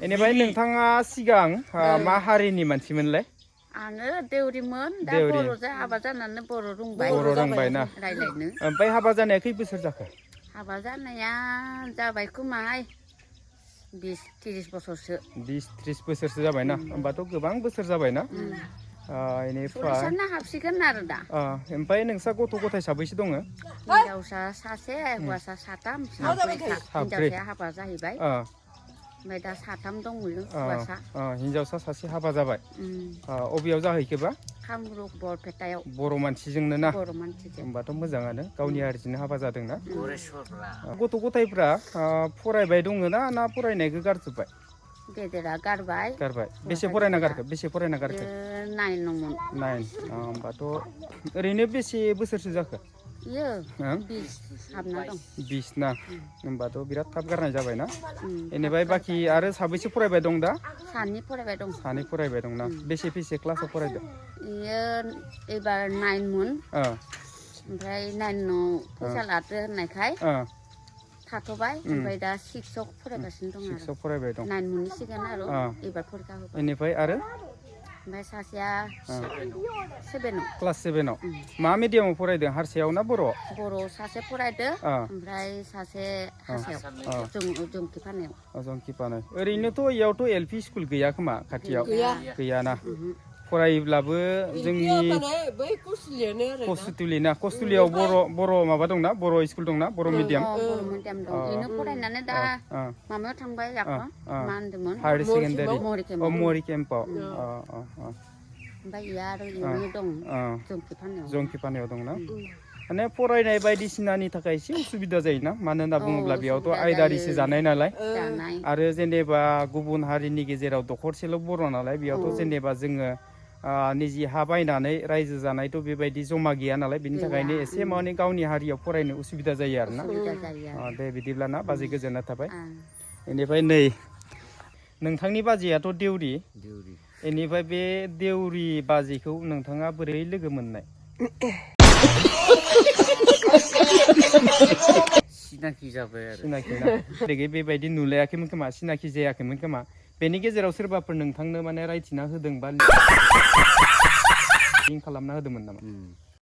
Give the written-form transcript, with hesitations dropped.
बेनिफ्राय नोंथाङा सिगां मा हारिनि मानसिमोनलाय? आङो देउरिमोन दा बर' हाबा जानानै बर' रोंबाय ना रायलायनो। ओमफ्राय हाबा जानाया खै बोसोर जाखो? हाबा जानाया जाबाय खोमाहाय 20-30 बोसोरसो। 20-30 बोसोरसो जाबायना होमबाथ' गोबां बोसोर जाबायना। बेनिफ्राय सल्लिसानो हाबसिगोन आरो दा। ओमफ्राय नोंस्रा गथ' गथाय साबैसे दङ? हिनजावसा सासे हौवासा साथाम साब्रै हिनजावसाया हाबा जाहैबाय। ओमफ्राय दा साथाम दंमोन हौवासा। हिनजावसा सासे हाबा जाबाय। अबेयाव जाहैखोबा? कामरुप बरपेटायाव। बर' मानसिजोंनो ना? बर' मानसिजों। होमबाथ' मोजाङानो गावनि हारिजोंनो हाबा जादोंना। गथ' गथायफ्रा फरायबाय दङ ना फरायनायखौ गारजोब्बाय? गेदेरा गारबाय। बेसे फरायना गारखो? 9 9 होमबाथ' ओरैनो बेसे बोसोरसो जाखो? इयो 20 हाबना दं। 20 ना होमबाथ' बिराद थाब गारनाय जाबायना। बेनिफ्राय बाखि आरो साबैसे फरायबाय दं दा? सानै फरायबाय दं। सानै फरायबाय दंना। बेसे क्लासाव फरायदों? इयो एबार 9 मोन। ओमफ्राय 9आव फैसा लादो होननायखाय थाथ'बाय। ओमफ्राय दा 6आव फरायगासिनो दं आरो। 6आव फरायबाय दं। 9 मोनहैसिगोन आरो एबार फरिखा होबाय। बेनिफ्राय आरो? ओमफ्राय सासेया 7आव। क्लास 7आव। मा मिडियामाव फरायदों हारसायाव ना बर'? बर' सासे फरायदो ओमफ्राय सासे हारसायाव जंकिफानायाव। जंकिफानाय। ओरैनोथ' इयावथ' LP स्कुल गैया खोमा खाथियाव? गैयाना। फरायोब्लाबो जोंनि कस्तुलियाव बर' माबा दंना बर' स्कुल दंना बर' मिडियाम? बर' मिडियाम दं। बेनो फरायनानै दा माबायाव थांबाय मा होनदोंमोन? Higher secondary. महरि केम्पआव। ओमफ्राय इयो आरो इयावनो दं जंकिफानायाव। जंकिफानायाव दंना? माने फरायनाय बायदिसिनानि थाखाय एसे उसुबिदा जायोना मानो होनना बुङोब्ला बेयावथ' आयदारिसो जानाय नालाय। आरो जेनेबा गुबुन हारिनि गेजेराव दखरसेल' बर' नालाय बेयावथ' जेनेबा जोङो निजि हा बायनानै रायजो जानायथ' बेबायदि जमा गैया नालाय बिनि थाखायनो एसे माने गावनि हारियाव फरायनो उसुबिदा जायो आरोना। दे बिदिब्लाना बाजै गोजोननाय थाबाय। बेनिफ्राय नै नोंथांनि बाजैयाथ' देउरि। बेनिफ्राय बे देउरि बाजैखौ नोंथाङा बोरै लोगो मोननाय? सिनाखि जाबाय आरो। सिनाखि ना? बेबायदि नुलायाखैमोन खोमा सिनाखि जायाखैमोन खोमा। बेनि गेजेराव सोरबाफोर नोंथांनो माने रायथिना होदों बा लिंक खालामना होदोंमोन नामा?